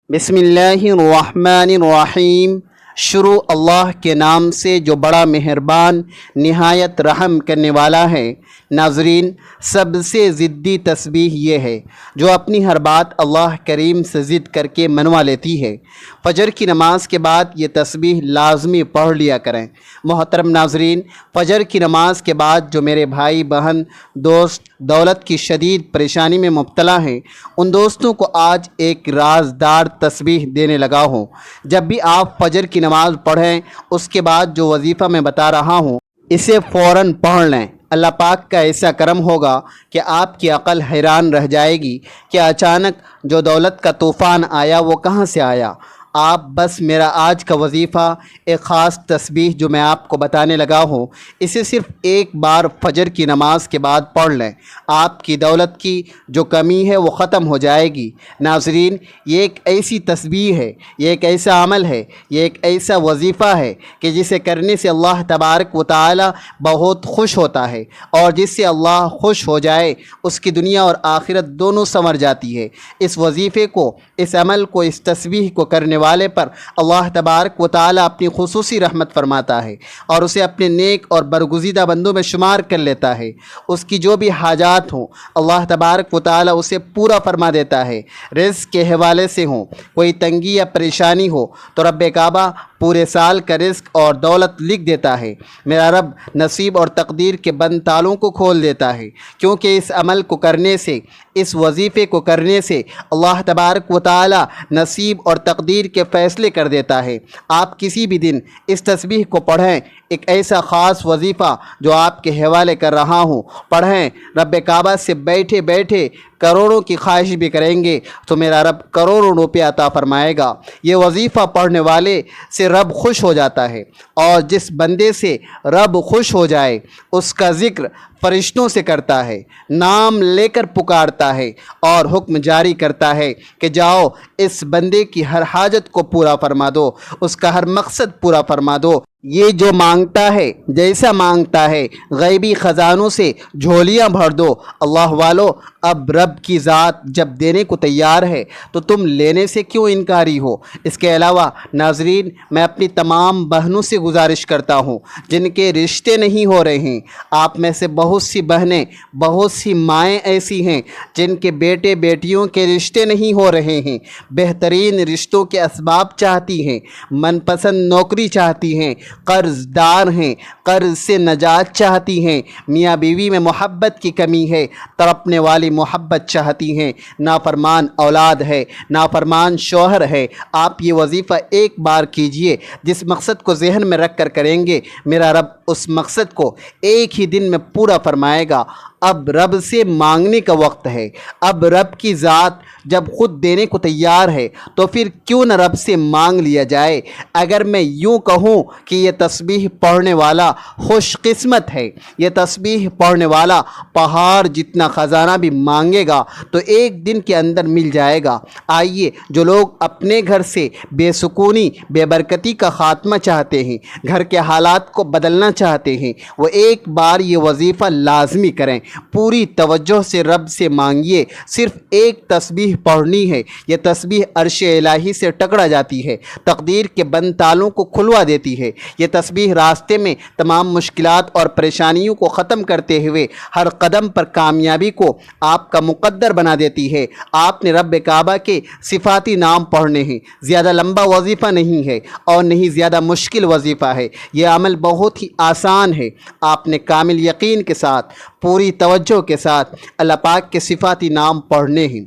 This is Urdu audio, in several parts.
بسم اللہ الرحمن الرحیم۔ شروع اللہ کے نام سے جو بڑا مہربان نہایت رحم کرنے والا ہے۔ ناظرین، سب سے ضدی تسبیح یہ ہے جو اپنی ہر بات اللہ کریم سے ضد کر کے منوا لیتی ہے۔ فجر کی نماز کے بعد یہ تسبیح لازمی پڑھ لیا کریں۔ محترم ناظرین، فجر کی نماز کے بعد جو میرے بھائی بہن دوست دولت کی شدید پریشانی میں مبتلا ہیں، ان دوستوں کو آج ایک رازدار تسبیح دینے لگا ہوں۔ جب بھی آپ فجر کی نماز پڑھیں، اس کے بعد جو وظیفہ میں بتا رہا ہوں اسے فوراً پڑھ لیں۔ اللہ پاک کا ایسا کرم ہوگا کہ آپ کی عقل حیران رہ جائے گی کہ اچانک جو دولت کا طوفان آیا وہ کہاں سے آیا۔ آپ بس میرا آج کا وظیفہ، ایک خاص تسبیح جو میں آپ کو بتانے لگا ہوں، اسے صرف ایک بار فجر کی نماز کے بعد پڑھ لیں۔ آپ کی دولت کی جو کمی ہے وہ ختم ہو جائے گی۔ ناظرین، یہ ایک ایسی تسبیح ہے، یہ ایک ایسا عمل ہے، یہ ایک ایسا وظیفہ ہے کہ جسے کرنے سے اللہ تبارک و تعالی بہت خوش ہوتا ہے، اور جس سے اللہ خوش ہو جائے اس کی دنیا اور آخرت دونوں سنور جاتی ہے۔ اس وظیفے کو، اس عمل کو، اس تسبیح کو کرنے والے پر اللہ تبارک و تعالی اپنی خصوصی رحمت فرماتا ہے اور اسے اپنے نیک اور برگزیدہ بندوں میں شمار کر لیتا ہے۔ اس کی جو بھی حاجات ہوں اللہ تبارک و تعالی اسے پورا فرما دیتا ہے۔ رزق کے حوالے سے ہوں، کوئی تنگی یا پریشانی ہو تو رب کعبہ پورے سال کا رزق اور دولت لکھ دیتا ہے۔ میرا رب نصیب اور تقدیر کے بند تالوں کو کھول دیتا ہے، کیونکہ اس عمل کو کرنے سے، اس وظیفے کو کرنے سے اللہ تبارک و تعالی نصیب اور تقدیر کے فیصلے کر دیتا ہے۔ آپ کسی بھی دن اس تسبیح کو پڑھیں، ایک ایسا خاص وظیفہ جو آپ کے حوالے کر رہا ہوں پڑھیں، رب کعبہ سے بیٹھے بیٹھے کروڑوں کی خواہش بھی کریں گے تو میرا رب کروڑوں روپے عطا فرمائے گا۔ یہ وظیفہ پڑھنے والے سے رب خوش ہو جاتا ہے، اور جس بندے سے رب خوش ہو جائے اس کا ذکر فرشتوں سے کرتا ہے، نام لے کر پکارتا ہے اور حکم جاری کرتا ہے کہ جاؤ اس بندے کی ہر حاجت کو پورا فرما دو، اس کا ہر مقصد پورا فرما دو۔ یہ جو مانگتا ہے، جیسا مانگتا ہے، غیبی خزانوں سے جھولیاں بھر دو۔ اللہ والو، اب رب کی ذات جب دینے کو تیار ہے تو تم لینے سے کیوں انکاری ہو؟ اس کے علاوہ ناظرین، میں اپنی تمام بہنوں سے گزارش کرتا ہوں جن کے رشتے نہیں ہو رہے ہیں۔ آپ میں سے بہت سی بہنیں، بہت سی مائیں ایسی ہیں جن کے بیٹے بیٹیوں کے رشتے نہیں ہو رہے ہیں، بہترین رشتوں کے اسباب چاہتی ہیں، من پسند نوکری چاہتی ہیں، قرض دار ہیں، قرض سے نجات چاہتی ہیں، میاں بیوی میں محبت کی کمی ہے، تڑپنے والی محبت چاہتی ہیں، نافرمان اولاد ہے، نافرمان شوہر ہے۔ آپ یہ وظیفہ ایک بار کیجئے، جس مقصد کو ذہن میں رکھ کر کریں گے میرا رب اس مقصد کو ایک ہی دن میں پورا فرمائے گا۔ اب رب سے مانگنے کا وقت ہے۔ اب رب کی ذات جب خود دینے کو تیار ہے تو پھر کیوں نہ رب سے مانگ لیا جائے۔ اگر میں یوں کہوں کہ یہ تسبیح پڑھنے والا خوش قسمت ہے، یہ تسبیح پڑھنے والا پہاڑ جتنا خزانہ بھی مانگے گا تو ایک دن کے اندر مل جائے گا۔ آئیے، جو لوگ اپنے گھر سے بے سکونی، بے برکتی کا خاتمہ چاہتے ہیں، گھر کے حالات کو بدلنا چاہتے ہیں، وہ ایک بار یہ وظیفہ لازمی کریں۔ پوری توجہ سے رب سے مانگیے۔ صرف ایک تسبیح پڑھنی ہے، یہ تسبیح عرش الہی سے ٹکرا جاتی ہے، تقدیر کے بند تالوں کو کھلوا دیتی ہے۔ یہ تسبیح راستے میں تمام مشکلات اور پریشانیوں کو ختم کرتے ہوئے ہر قدم پر کامیابی کو آپ کا مقدر بنا دیتی ہے۔ آپ نے رب کعبہ کے صفاتی نام پڑھنے ہیں۔ زیادہ لمبا وظیفہ نہیں ہے اور نہیں زیادہ مشکل وظیفہ ہے۔ یہ عمل بہت ہی آسان ہے۔ آپ نے کامل یقین کے ساتھ، پوری توجہ کے ساتھ اللہ پاک کے صفاتی نام پڑھنے ہیں۔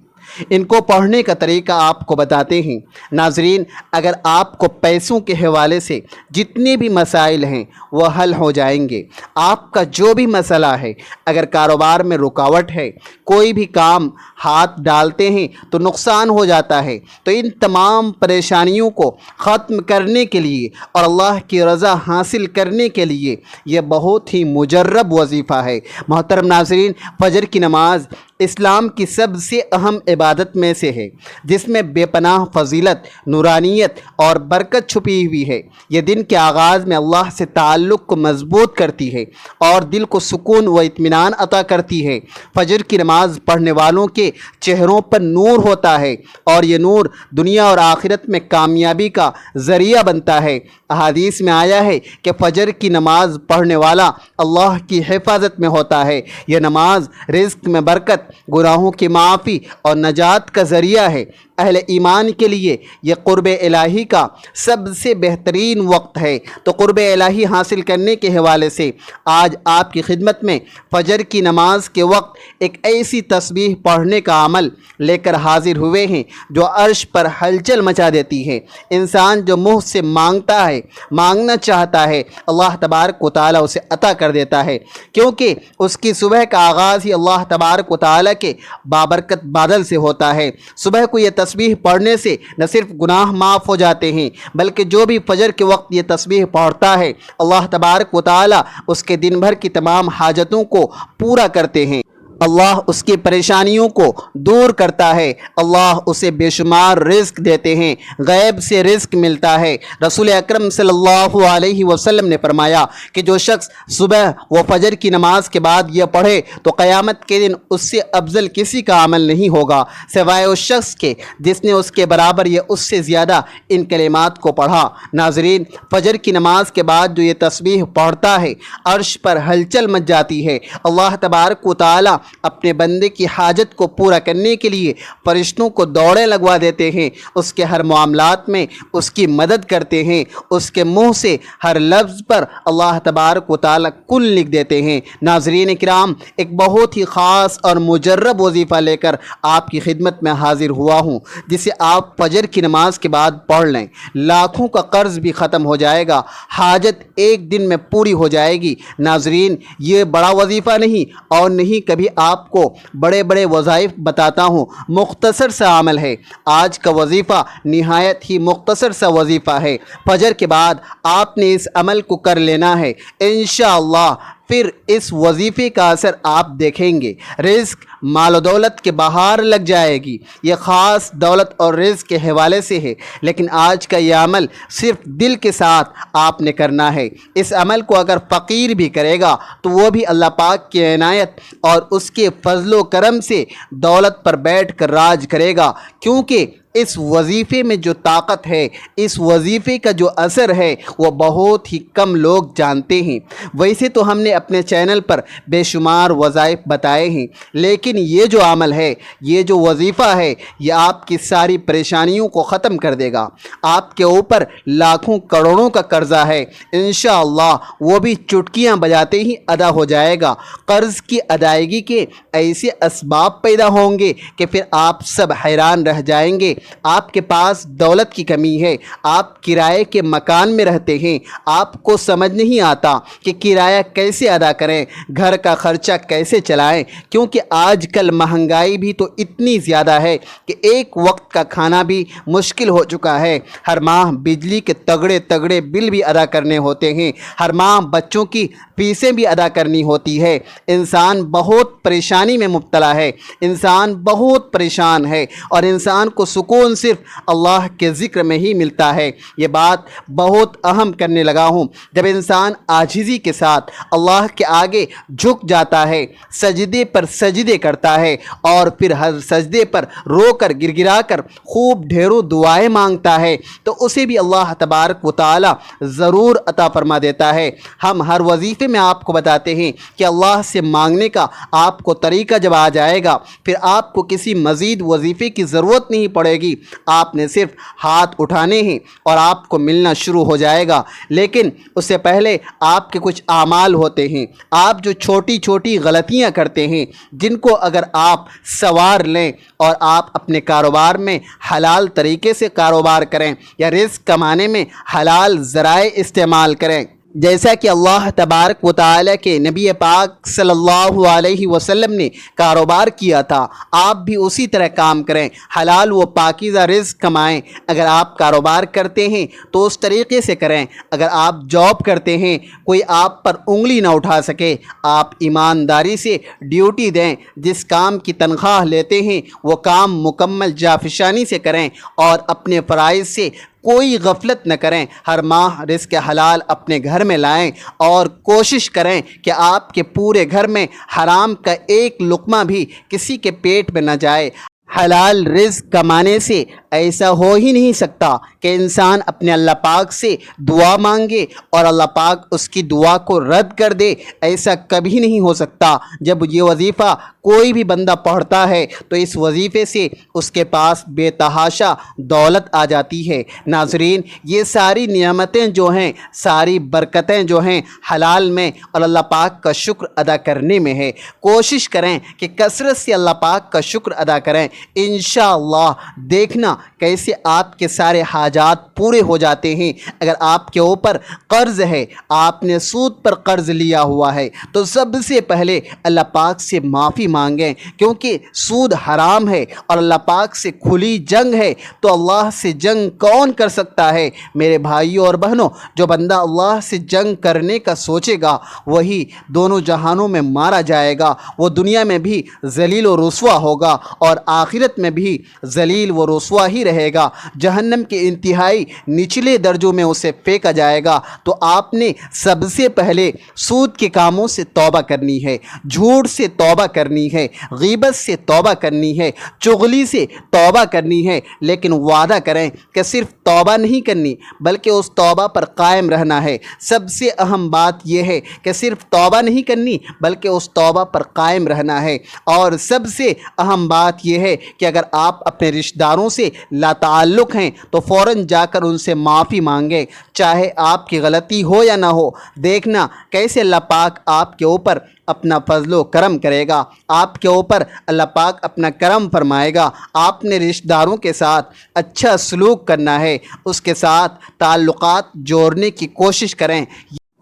ان کو پڑھنے کا طریقہ آپ کو بتاتے ہیں۔ ناظرین، اگر آپ کو پیسوں کے حوالے سے جتنے بھی مسائل ہیں وہ حل ہو جائیں گے۔ آپ کا جو بھی مسئلہ ہے، اگر کاروبار میں رکاوٹ ہے، کوئی بھی کام ہاتھ ڈالتے ہیں تو نقصان ہو جاتا ہے، تو ان تمام پریشانیوں کو ختم کرنے کے لیے اور اللہ کی رضا حاصل کرنے کے لیے یہ بہت ہی مجرب وظیفہ ہے۔ محترم ناظرین، فجر کی نماز اسلام کی سب سے اہم عبادت میں سے ہے، جس میں بے پناہ فضیلت، نورانیت اور برکت چھپی ہوئی ہے۔ یہ دن کے آغاز میں اللہ سے تعلق کو مضبوط کرتی ہے اور دل کو سکون و اطمینان عطا کرتی ہے۔ فجر کی نماز پڑھنے والوں کے چہروں پر نور ہوتا ہے اور یہ نور دنیا اور آخرت میں کامیابی کا ذریعہ بنتا ہے۔ احادیث میں آیا ہے کہ فجر کی نماز پڑھنے والا اللہ کی حفاظت میں ہوتا ہے۔ یہ نماز رزق میں برکت، گناہوں کی معافی اور نجات کا ذریعہ ہے۔ اہل ایمان کے لیے یہ قرب الہی کا سب سے بہترین وقت ہے۔ تو قرب الہی حاصل کرنے کے حوالے سے آج آپ کی خدمت میں فجر کی نماز کے وقت ایک ایسی تسبیح پڑھنے کا عمل لے کر حاضر ہوئے ہیں جو عرش پر ہلچل مچا دیتی ہے۔ انسان جو منہ سے مانگتا ہے، مانگنا چاہتا ہے، اللہ تبارک و تعالیٰ اسے عطا کر دیتا ہے، کیونکہ اس کی صبح کا آغاز ہی اللہ تبارک و تعالیٰ کے بابرکت بادل سے ہوتا ہے۔ صبح کو یہ تسبیح پڑھنے سے نہ صرف گناہ معاف ہو جاتے ہیں، بلکہ جو بھی فجر کے وقت یہ تسبیح پڑھتا ہے، اللہ تبارک و تعالیٰ اس کے دن بھر کی تمام حاجتوں کو پورا کرتے ہیں۔ اللہ اس کی پریشانیوں کو دور کرتا ہے، اللہ اسے بے شمار رزق دیتے ہیں، غیب سے رزق ملتا ہے۔ رسول اکرم صلی اللہ علیہ وسلم نے فرمایا کہ جو شخص صبح و فجر کی نماز کے بعد یہ پڑھے تو قیامت کے دن اس سے افضل کسی کا عمل نہیں ہوگا سوائے اس شخص کے جس نے اس کے برابر یا اس سے زیادہ ان کلمات کو پڑھا۔ ناظرین، فجر کی نماز کے بعد جو یہ تسبیح پڑھتا ہے، عرش پر ہلچل مچ جاتی ہے۔ اللہ تبارک و تعالیٰ اپنے بندے کی حاجت کو پورا کرنے کے لیے فرشتوں کو دوڑیں لگوا دیتے ہیں، اس کے ہر معاملات میں اس کی مدد کرتے ہیں، اس کے منہ سے ہر لفظ پر اللہ تبارک و تعالیٰ کل لکھ دیتے ہیں۔ ناظرین کرام، ایک بہت ہی خاص اور مجرب وظیفہ لے کر آپ کی خدمت میں حاضر ہوا ہوں، جسے آپ فجر کی نماز کے بعد پڑھ لیں، لاکھوں کا قرض بھی ختم ہو جائے گا، حاجت ایک دن میں پوری ہو جائے گی۔ ناظرین، یہ بڑا وظیفہ نہیں اور نہیں کبھی آپ کو بڑے بڑے وظائف بتاتا ہوں، مختصر سا عمل ہے۔ آج کا وظیفہ نہایت ہی مختصر سا وظیفہ ہے۔ فجر کے بعد آپ نے اس عمل کو کر لینا ہے، انشاءاللہ پھر اس وظیفے کا اثر آپ دیکھیں گے، رزق، مال و دولت کے بہار لگ جائے گی۔ یہ خاص دولت اور رزق کے حوالے سے ہے، لیکن آج کا یہ عمل صرف دل کے ساتھ آپ نے کرنا ہے۔ اس عمل کو اگر فقیر بھی کرے گا تو وہ بھی اللہ پاک کی عنایت اور اس کے فضل و کرم سے دولت پر بیٹھ کر راج کرے گا، کیونکہ اس وظیفے میں جو طاقت ہے، اس وظیفے کا جو اثر ہے، وہ بہت ہی کم لوگ جانتے ہیں۔ ویسے تو ہم نے اپنے چینل پر بے شمار وظائف بتائے ہیں، لیکن یہ جو عمل ہے، یہ جو وظیفہ ہے، یہ آپ کی ساری پریشانیوں کو ختم کر دے گا۔ آپ کے اوپر لاکھوں کروڑوں کا قرضہ ہے، انشاءاللہ وہ بھی چٹکیاں بجاتے ہی ادا ہو جائے گا۔ قرض کی ادائیگی کے ایسے اسباب پیدا ہوں گے کہ پھر آپ سب حیران رہ جائیں گے۔ آپ کے پاس دولت کی کمی ہے، آپ کرائے کے مکان میں رہتے ہیں، آپ کو سمجھ نہیں آتا کہ کرایہ کیسے ادا کریں، گھر کا خرچہ کیسے چلائیں، کیونکہ آج کل مہنگائی بھی تو اتنی زیادہ ہے کہ ایک وقت کا کھانا بھی مشکل ہو چکا ہے۔ ہر ماہ بجلی کے تگڑے تگڑے بل بھی ادا کرنے ہوتے ہیں، ہر ماہ بچوں کی فیسیں بھی ادا کرنی ہوتی ہے۔ انسان بہت پریشانی میں مبتلا ہے، انسان بہت پریشان ہے، اور انسان کو سکون صرف اللہ کے ذکر میں ہی ملتا ہے۔ یہ بات بہت اہم کرنے لگا ہوں۔ جب انسان عاجزی کے ساتھ اللہ کے آگے جھک جاتا ہے، سجدے پر سجدے کرتا ہے، اور پھر ہر سجدے پر رو کر گر گرا کر خوب ڈھیروں دعائیں مانگتا ہے، تو اسے بھی اللہ تبارک و تعالی ضرور عطا فرما دیتا ہے۔ ہم ہر وظیفے میں آپ کو بتاتے ہیں کہ اللہ سے مانگنے کا آپ کو طریقہ جب آ جائے گا، پھر آپ کو کسی مزید وظیفے کی ضرورت نہیں پڑے گی، آپ نے صرف ہاتھ اٹھانے ہیں اور آپ کو ملنا شروع ہو جائے گا۔ لیکن اس سے پہلے آپ کے کچھ اعمال ہوتے ہیں، آپ جو چھوٹی چھوٹی غلطیاں کرتے ہیں، جن کو اگر آپ سنوار لیں اور آپ اپنے کاروبار میں حلال طریقے سے کاروبار کریں یا رزق کمانے میں حلال ذرائع استعمال کریں، جیسا کہ اللہ تبارک و تعالی کے نبی پاک صلی اللہ علیہ وسلم نے کاروبار کیا تھا، آپ بھی اسی طرح کام کریں، حلال و پاکیزہ رزق کمائیں۔ اگر آپ کاروبار کرتے ہیں تو اس طریقے سے کریں، اگر آپ جاب کرتے ہیں کوئی آپ پر انگلی نہ اٹھا سکے، آپ ایمانداری سے ڈیوٹی دیں، جس کام کی تنخواہ لیتے ہیں وہ کام مکمل جافشانی سے کریں اور اپنے فرائض سے کوئی غفلت نہ کریں۔ ہر ماہ رزق حلال اپنے گھر میں لائیں اور کوشش کریں کہ آپ کے پورے گھر میں حرام کا ایک لقمہ بھی کسی کے پیٹ میں نہ جائے۔ حلال رزق کمانے سے ایسا ہو ہی نہیں سکتا کہ انسان اپنے اللہ پاک سے دعا مانگے اور اللہ پاک اس کی دعا کو رد کر دے، ایسا کبھی نہیں ہو سکتا۔ جب یہ وظیفہ کوئی بھی بندہ پڑھتا ہے تو اس وظیفے سے اس کے پاس بے تحاشا دولت آ جاتی ہے۔ ناظرین، یہ ساری نعمتیں جو ہیں، ساری برکتیں جو ہیں حلال میں اور اللہ پاک کا شکر ادا کرنے میں ہے۔ کوشش کریں کہ کثرت سے اللہ پاک کا شکر ادا کریں، انشاءاللہ دیکھنا کیسے آپ کے سارے حاجات پورے ہو جاتے ہیں۔ اگر آپ کے اوپر قرض ہے، آپ نے سود پر قرض لیا ہوا ہے، تو سب سے پہلے اللہ پاک سے معافی مانگیں، کیونکہ سود حرام ہے اور اللہ پاک سے کھلی جنگ ہے۔ تو اللہ سے جنگ کون کر سکتا ہے؟ میرے بھائیوں اور بہنوں، جو بندہ اللہ سے جنگ کرنے کا سوچے گا وہی دونوں جہانوں میں مارا جائے گا، وہ دنیا میں بھی ذلیل و رسوا ہوگا اور آخرت میں بھی ذلیل و رسوا ہی رہے گا، جہنم کے انتہائی نچلے درجوں میں اسے پھینکا جائے گا۔ تو آپ نے سب سے پہلے سود کے کاموں سے توبہ کرنی ہے، جھوٹ سے توبہ کرنی ہے، غیبت سے توبہ کرنی ہے، چغلی سے توبہ کرنی ہے، لیکن وعدہ کریں کہ صرف توبہ نہیں کرنی بلکہ اس توبہ پر قائم رہنا ہے۔ سب سے اہم بات یہ ہے کہ صرف توبہ نہیں کرنی بلکہ اس توبہ پر قائم رہنا ہے، اور سب سے اہم بات یہ ہے کہ اگر آپ اپنے رشتہ داروں سے لا تعلق ہیں تو فوراً جا کر ان سے معافی مانگیں، چاہے آپ کی غلطی ہو یا نہ ہو۔ دیکھنا کیسے اللہ پاک آپ کے اوپر اپنا فضل و کرم کرے گا، آپ کے اوپر اللہ پاک اپنا کرم فرمائے گا۔ آپ نے رشتہ داروں کے ساتھ اچھا سلوک کرنا ہے، اس کے ساتھ تعلقات جوڑنے کی کوشش کریں۔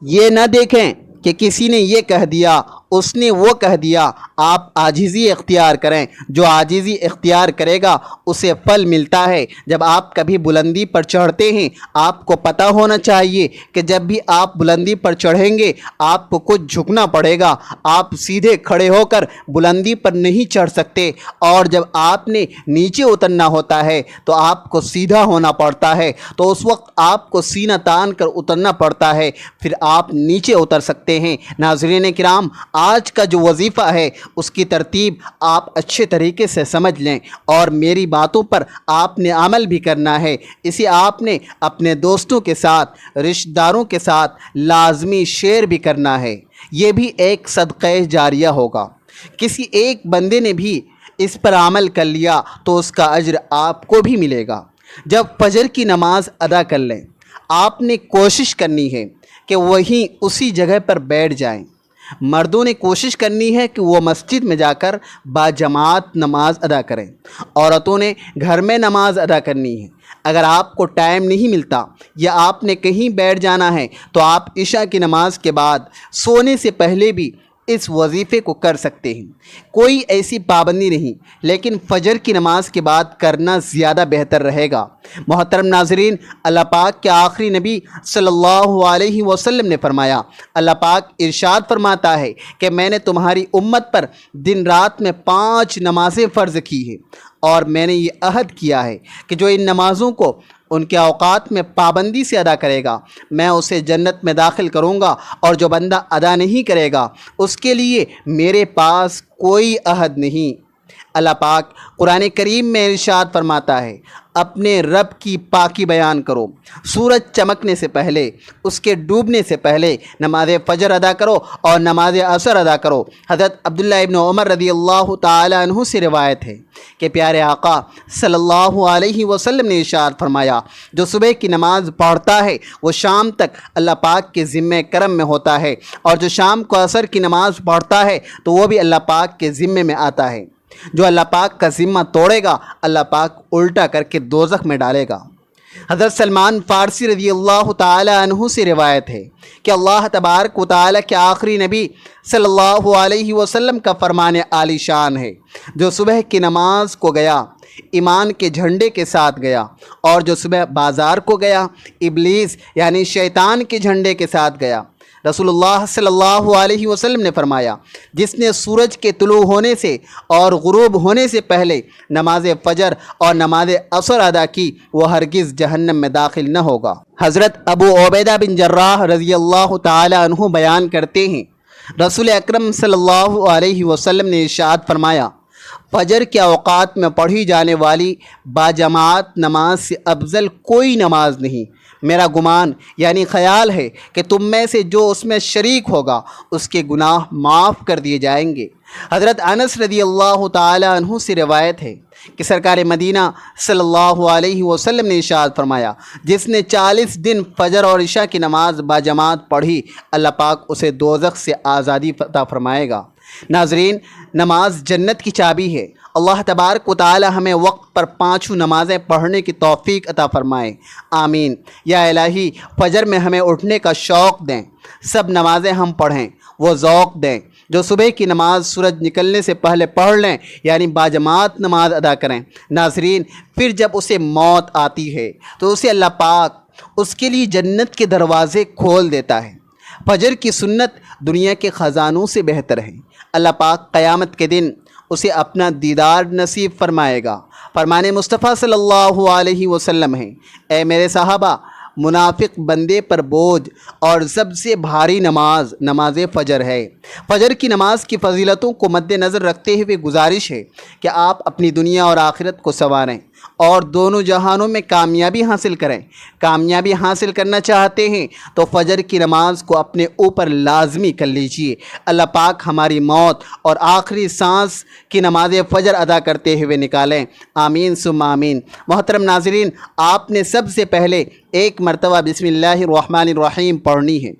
یہ نہ دیکھیں کہ کسی نے یہ کہہ دیا، اس نے وہ کہہ دیا۔ آپ عاجزی اختیار کریں، جو عاجزی اختیار کرے گا اسے پھل ملتا ہے۔ جب آپ کبھی بلندی پر چڑھتے ہیں، آپ کو پتہ ہونا چاہیے کہ جب بھی آپ بلندی پر چڑھیں گے آپ کو کچھ جھکنا پڑے گا، آپ سیدھے کھڑے ہو کر بلندی پر نہیں چڑھ سکتے، اور جب آپ نے نیچے اترنا ہوتا ہے تو آپ کو سیدھا ہونا پڑتا ہے، تو اس وقت آپ کو سینہ تان کر اترنا پڑتا ہے، پھر آپ نیچے اتر سکتے ہیں۔ ناظرین کرام، آج کا جو وظیفہ ہے اس کی ترتیب آپ اچھے طریقے سے سمجھ لیں، اور میری باتوں پر آپ نے عمل بھی کرنا ہے۔ اسے آپ نے اپنے دوستوں کے ساتھ، رشتہ داروں کے ساتھ لازمی شیئر بھی کرنا ہے۔ یہ بھی ایک صدقہ جاریہ ہوگا۔ کسی ایک بندے نے بھی اس پر عمل کر لیا تو اس کا اجر آپ کو بھی ملے گا۔ جب فجر کی نماز ادا کر لیں، آپ نے کوشش کرنی ہے کہ وہیں اسی جگہ پر بیٹھ جائیں۔ مردوں نے کوشش کرنی ہے کہ وہ مسجد میں جا کر باجماعت نماز ادا کریں، عورتوں نے گھر میں نماز ادا کرنی ہے۔ اگر آپ کو ٹائم نہیں ملتا یا آپ نے کہیں بیٹھ جانا ہے تو آپ عشاء کی نماز کے بعد سونے سے پہلے بھی اس وظیفے کو کر سکتے ہیں، کوئی ایسی پابندی نہیں، لیکن فجر کی نماز کے بعد کرنا زیادہ بہتر رہے گا۔ محترم ناظرین، اللہ پاک کے آخری نبی صلی اللہ علیہ وسلم نے فرمایا، اللہ پاک ارشاد فرماتا ہے کہ میں نے تمہاری امت پر دن رات میں 5 نمازیں فرض کی ہیں، اور میں نے یہ عہد کیا ہے کہ جو ان نمازوں کو ان کے اوقات میں پابندی سے ادا کرے گا میں اسے جنت میں داخل کروں گا، اور جو بندہ ادا نہیں کرے گا اس کے لیے میرے پاس کوئی عہد نہیں۔ اللہ پاک قرآن کریم میں ارشاد فرماتا ہے، اپنے رب کی پاکی بیان کرو، سورج چمکنے سے پہلے، اس کے ڈوبنے سے پہلے نماز فجر ادا کرو اور نماز عصر ادا کرو۔ حضرت عبداللہ ابن عمر رضی اللہ تعالی عنہ سے روایت ہے کہ پیارے آقا صلی اللہ علیہ وسلم نے ارشاد فرمایا، جو صبح کی نماز پڑھتا ہے وہ شام تک اللہ پاک کے ذمہ کرم میں ہوتا ہے، اور جو شام کو عصر کی نماز پڑھتا ہے تو وہ بھی اللہ پاک کے ذمے میں آتا ہے۔ جو اللہ پاک کا ذمہ توڑے گا اللہ پاک الٹا کر کے دوزخ میں ڈالے گا۔ حضرت سلمان فارسی رضی اللہ تعالی عنہ سے روایت ہے کہ اللہ تبارک و تعالی کے آخری نبی صلی اللہ علیہ وسلم کا فرمان عالی شان ہے، جو صبح کی نماز کو گیا ایمان کے جھنڈے کے ساتھ گیا، اور جو صبح بازار کو گیا ابلیس یعنی شیطان کے جھنڈے کے ساتھ گیا۔ رسول اللہ صلی اللہ علیہ وسلم نے فرمایا، جس نے سورج کے طلوع ہونے سے اور غروب ہونے سے پہلے نماز فجر اور نماز عصر ادا کی، وہ ہرگز جہنم میں داخل نہ ہوگا۔ حضرت ابو عبیدہ بن جراح رضی اللہ تعالی عنہ بیان کرتے ہیں، رسول اکرم صلی اللہ علیہ وسلم نے ارشاد فرمایا، فجر کے اوقات میں پڑھی جانے والی باجماعت نماز سے افضل کوئی نماز نہیں۔ میرا گمان یعنی خیال ہے کہ تم میں سے جو اس میں شریک ہوگا اس کے گناہ معاف کر دیے جائیں گے۔ حضرت انس رضی اللہ تعالی عنہ سے روایت ہے کہ سرکار مدینہ صلی اللہ علیہ وسلم نے ارشاد فرمایا، جس نے 40 دن فجر اور عشاء کی نماز باجماعت پڑھی، اللہ پاک اسے دوزخ سے آزادی عطا فرمائے گا۔ ناظرین، نماز جنت کی چابی ہے۔ اللہ تبارک و تعالی ہمیں وقت پر 5 نمازیں پڑھنے کی توفیق عطا فرمائے، آمین۔ یا الہی، فجر میں ہمیں اٹھنے کا شوق دیں، سب نمازیں ہم پڑھیں، وہ ذوق دیں۔ جو صبح کی نماز سورج نکلنے سے پہلے پڑھ لیں یعنی باجماعت نماز ادا کریں، ناظرین، پھر جب اسے موت آتی ہے تو اسے اللہ پاک اس کے لیے جنت کے دروازے کھول دیتا ہے۔ فجر کی سنت دنیا کے خزانوں سے بہتر ہے۔ اللہ پاک قیامت کے دن اسے اپنا دیدار نصیب فرمائے گا۔ فرمان مصطفیٰ صلی اللہ علیہ وسلم ہے، اے میرے صحابہ، منافق بندے پر بوجھ اور سب سے بھاری نماز نماز فجر ہے۔ فجر کی نماز کی فضیلتوں کو مد نظر رکھتے ہوئے گزارش ہے کہ آپ اپنی دنیا اور آخرت کو سنواریں اور دونوں جہانوں میں کامیابی حاصل کریں۔ کامیابی حاصل کرنا چاہتے ہیں تو فجر کی نماز کو اپنے اوپر لازمی کر لیجئے۔ اللہ پاک ہماری موت اور آخری سانس کی نماز فجر ادا کرتے ہوئے نکالیں، آمین ثم آمین۔ محترم ناظرین، آپ نے سب سے پہلے ایک مرتبہ بسم اللہ الرحمن الرحیم پڑھنی ہے۔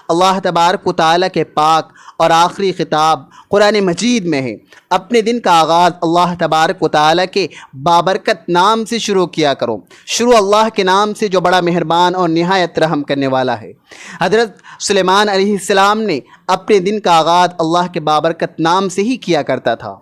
اللہ تبارک و تعالیٰ کے پاک اور آخری خطاب قرآن مجید میں ہے، اپنے دن کا آغاز اللہ تبارک و تعالیٰ کے بابرکت نام سے شروع کیا کرو۔ شروع اللہ کے نام سے جو بڑا مہربان اور نہایت رحم کرنے والا ہے۔ حضرت سلیمان علیہ السلام نے اپنے دن کا آغاز اللہ کے بابرکت نام سے ہی کیا کرتا تھا۔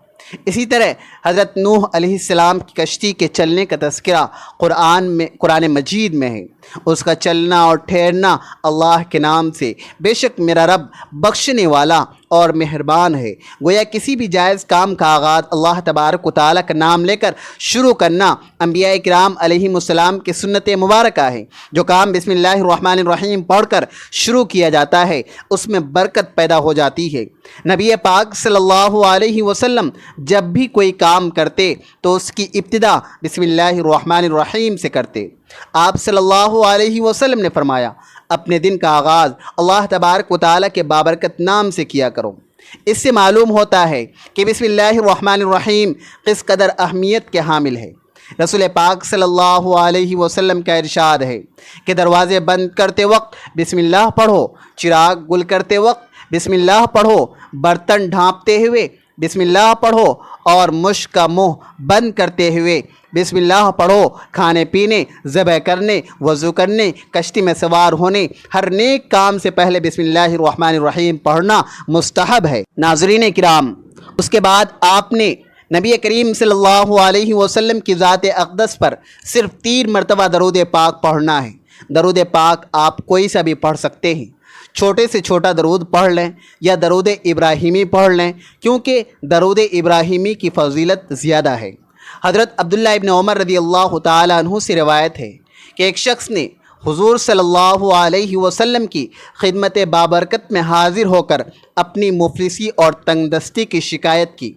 اسی طرح حضرت نوح علیہ السلام کی کشتی کے چلنے کا تذکرہ قرآن مجید میں ہے، اس کا چلنا اور ٹھہرنا اللہ کے نام سے۔ بے شک میرا رب بخشنے والا اور مہربان ہے۔ گویا کسی بھی جائز کام کا آغاز اللہ تبارک و تعالیٰ کا نام لے کر شروع کرنا انبیاء کرام علیہم السلام کی سنت مبارکہ ہے۔ جو کام بسم اللہ الرحمن الرحیم پڑھ کر شروع کیا جاتا ہے اس میں برکت پیدا ہو جاتی ہے۔ نبی پاک صلی اللہ علیہ وسلم جب بھی کوئی کام کرتے تو اس کی ابتدا بسم اللہ الرحمن الرحیم سے کرتے۔ آپ صلی اللہ علیہ وسلم نے فرمایا، اپنے دن کا آغاز اللہ تبارک و تعالیٰ کے بابرکت نام سے کیا کرو۔ اس سے معلوم ہوتا ہے کہ بسم اللہ الرحمن الرحیم کس قدر اہمیت کے حامل ہے۔ رسول پاک صلی اللہ علیہ وسلم کا ارشاد ہے کہ دروازے بند کرتے وقت بسم اللہ پڑھو، چراغ گل کرتے وقت بسم اللہ پڑھو، برتن ڈھانپتے ہوئے بسم اللہ پڑھو، اور مشک کا منہ بند کرتے ہوئے بسم اللہ پڑھو۔ کھانے پینے، ذبح کرنے، وضو کرنے، کشتی میں سوار ہونے، ہر نیک کام سے پہلے بسم اللہ الرحمن الرحیم پڑھنا مستحب ہے۔ ناظرین کرام، اس کے بعد آپ نے نبی کریم صلی اللہ علیہ وسلم کی ذات اقدس پر صرف 3 مرتبہ درود پاک پڑھنا ہے۔ درود پاک آپ کوئی سا بھی پڑھ سکتے ہیں، چھوٹے سے چھوٹا درود پڑھ لیں یا درود ابراہیمی پڑھ لیں، کیونکہ درود ابراہیمی کی فضیلت زیادہ ہے۔ حضرت عبداللہ ابن عمر رضی اللہ تعالی عنہ سے روایت ہے کہ ایک شخص نے حضور صلی اللہ علیہ وسلم کی خدمت بابرکت میں حاضر ہو کر اپنی مفلسی اور تنگ دستی کی شکایت کی،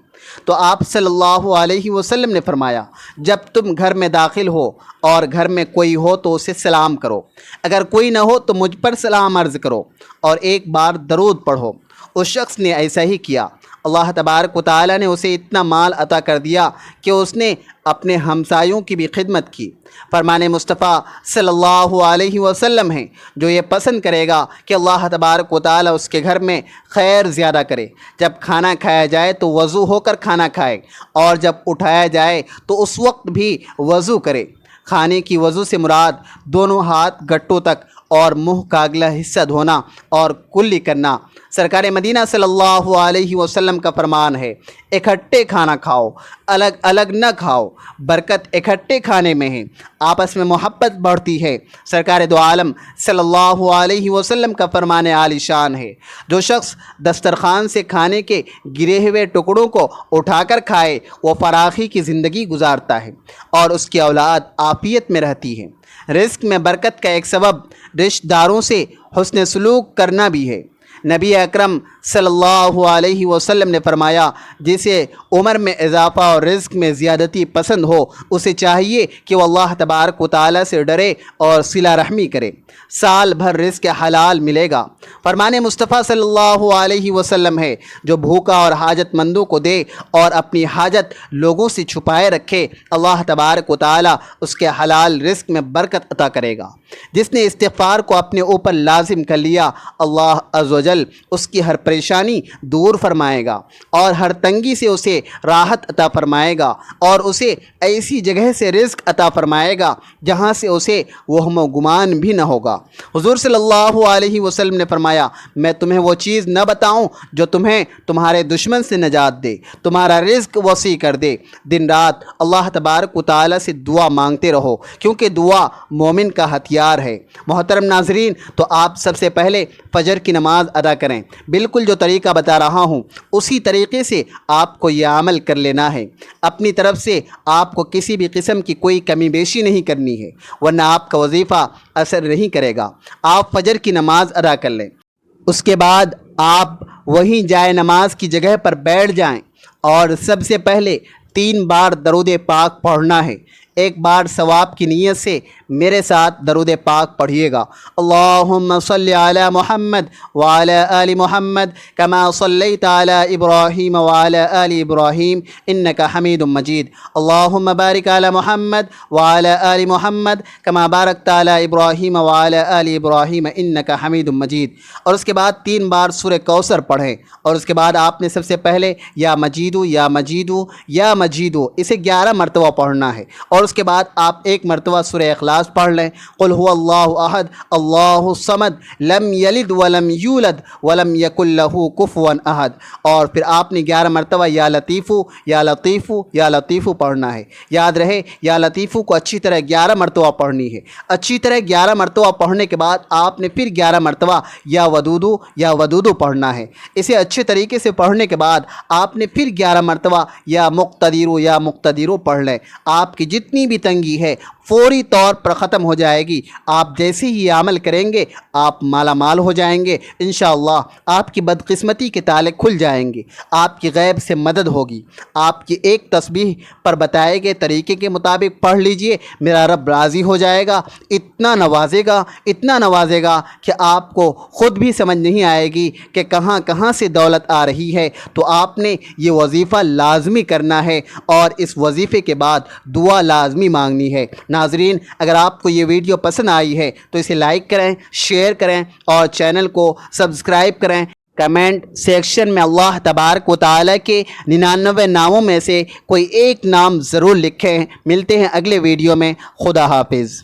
تو آپ صلی اللہ علیہ وسلم نے فرمایا، جب تم گھر میں داخل ہو اور گھر میں کوئی ہو تو اسے سلام کرو، اگر کوئی نہ ہو تو مجھ پر سلام عرض کرو اور ایک بار درود پڑھو۔ اس شخص نے ایسا ہی کیا۔ اللہ تبارک و تعالیٰ نے اسے اتنا مال عطا کر دیا کہ اس نے اپنے ہمسایوں کی بھی خدمت کی۔ فرمان مصطفیٰ صلی اللہ علیہ وسلم ہے، جو یہ پسند کرے گا کہ اللہ تبارک و تعالیٰ اس کے گھر میں خیر زیادہ کرے، جب کھانا کھایا جائے تو وضو ہو کر کھانا کھائے، اور جب اٹھایا جائے تو اس وقت بھی وضو کرے۔ کھانے کی وضو سے مراد دونوں ہاتھ گٹوں تک اور منہ کا اگلا حصہ دھونا اور کلی کرنا۔ سرکار مدینہ صلی اللہ علیہ وسلم کا فرمان ہے، اکٹھے کھانا کھاؤ، الگ الگ نہ کھاؤ، برکت اکٹھے کھانے میں ہے، آپس میں محبت بڑھتی ہے۔ سرکار دو عالم صلی اللہ علیہ وسلم کا فرمان عالی شان ہے، جو شخص دسترخوان سے کھانے کے گرے ہوئے ٹکڑوں کو اٹھا کر کھائے وہ فراخی کی زندگی گزارتا ہے اور اس کی اولاد عافیت میں رہتی ہے۔ رزق میں برکت کا ایک سبب رشتہ داروں سے حسن سلوک کرنا بھی ہے۔ نبی اکرم صلی اللہ علیہ وسلم نے فرمایا، جسے عمر میں اضافہ اور رزق میں زیادتی پسند ہو اسے چاہیے کہ وہ اللہ تبارک و تعالیٰ سے ڈرے اور صلہ رحمی کرے، سال بھر رزق حلال ملے گا۔ فرمان مصطفیٰ صلی اللہ علیہ وسلم ہے، جو بھوکا اور حاجت مندوں کو دے اور اپنی حاجت لوگوں سے چھپائے رکھے، اللہ تبارک و تعالیٰ اس کے حلال رزق میں برکت عطا کرے گا۔ جس نے استغفار کو اپنے اوپر لازم کر لیا، اللہ عز و جل اس کی ہر پریشانی دور فرمائے گا اور ہر تنگی سے اسے راحت عطا فرمائے گا اور اسے ایسی جگہ سے رزق عطا فرمائے گا جہاں سے اسے وہم و گمان بھی نہ ہوگا۔ حضور صلی اللہ علیہ وسلم نے فرمایا، میں تمہیں وہ چیز نہ بتاؤں جو تمہیں تمہارے دشمن سے نجات دے، تمہارا رزق وسیع کر دے۔ دن رات اللہ تبارک و تعالیٰ سے دعا مانگتے رہو، کیونکہ دعا مومن کا ہتھیار ہے۔ محترم ناظرین، تو آپ سب سے پہلے فجر کی نماز ادا کریں۔ بالکل جو طریقہ بتا رہا ہوں اسی طریقے سے آپ کو یہ عمل کر لینا ہے۔ اپنی طرف سے آپ کو کسی بھی قسم کی کوئی کمی بیشی نہیں کرنی ہے، ورنہ آپ کا وظیفہ اثر نہیں کرے گا۔ آپ فجر کی نماز ادا کر لیں، اس کے بعد آپ وہیں جائے نماز کی جگہ پر بیٹھ جائیں اور سب سے پہلے 3 بار درود پاک پڑھنا ہے۔ ایک بار ثواب کی نیت سے میرے ساتھ درود پاک پڑھیے گا۔ اللہم صلی علی محمد وعلی آل محمد کما صلیت علی ابراہیم وعلی آل ابراہیم انک حمید مجید۔ اللہم بارک علی محمد وعلی آل محمد کما بارکت علی ابراہیم وعلی آل ابراہیم انک حمید مجید۔ اور اس کے بعد 3 بار سورہ کوثر پڑھیں اور اس کے بعد آپ نے سب سے پہلے یا مجیدو یا مجیدو یا مجیدو اسے 11 مرتبہ پڑھنا ہے، اور اس کے بعد آپ 1 مرتبہ سورہ اخلاص پڑھ لیں، قل هو اللہ احد اللہ الصمد لم یلد ولم یولد ولم یکن لہ کفوا احد، اور پھر آپ نے 11 مرتبہ یا لطیفو یا لطیفو یا لطیفو پڑھنا ہے۔ یاد رہے یا لطیفو کو اچھی طرح 11 مرتبہ پڑھنی ہے۔ اچھی طرح 11 مرتبہ پڑھنے کے بعد آپ نے پھر 11 مرتبہ یا ودودو یا ودودو پڑھنا ہے۔ اسے اچھے طریقے سے پڑھنے کے بعد آپ نے پھر 11 مرتبہ یا مقتدرو یا مقتدرو پڑھ لیں۔ آپ کی جتنی بھی تنگی ہے فوری طور پر ختم ہو جائے گی۔ آپ جیسے ہی یہ عمل کریں گے آپ مالا مال ہو جائیں گے انشاءاللہ۔ آپ کی بدقسمتی کے تالے کھل جائیں گے، آپ کی غیب سے مدد ہوگی۔ آپ کی ایک تسبیح پر بتائے گئے طریقے کے مطابق پڑھ لیجئے، میرا رب راضی ہو جائے گا، اتنا نوازے گا کہ آپ کو خود بھی سمجھ نہیں آئے گی کہ کہاں کہاں سے دولت آ رہی ہے۔ تو آپ نے یہ وظیفہ لازمی کرنا ہے اور اس وظیفے کے بعد دعا لازمی مانگنی ہے۔ ناظرین، اگر آپ کو یہ ویڈیو پسند آئی ہے تو اسے لائک کریں، شیئر کریں اور چینل کو سبسکرائب کریں۔ کمنٹ سیکشن میں اللہ تبارک و تعالیٰ کے 99 ناموں میں سے کوئی ایک نام ضرور لکھیں۔ ملتے ہیں اگلے ویڈیو میں۔ خدا حافظ۔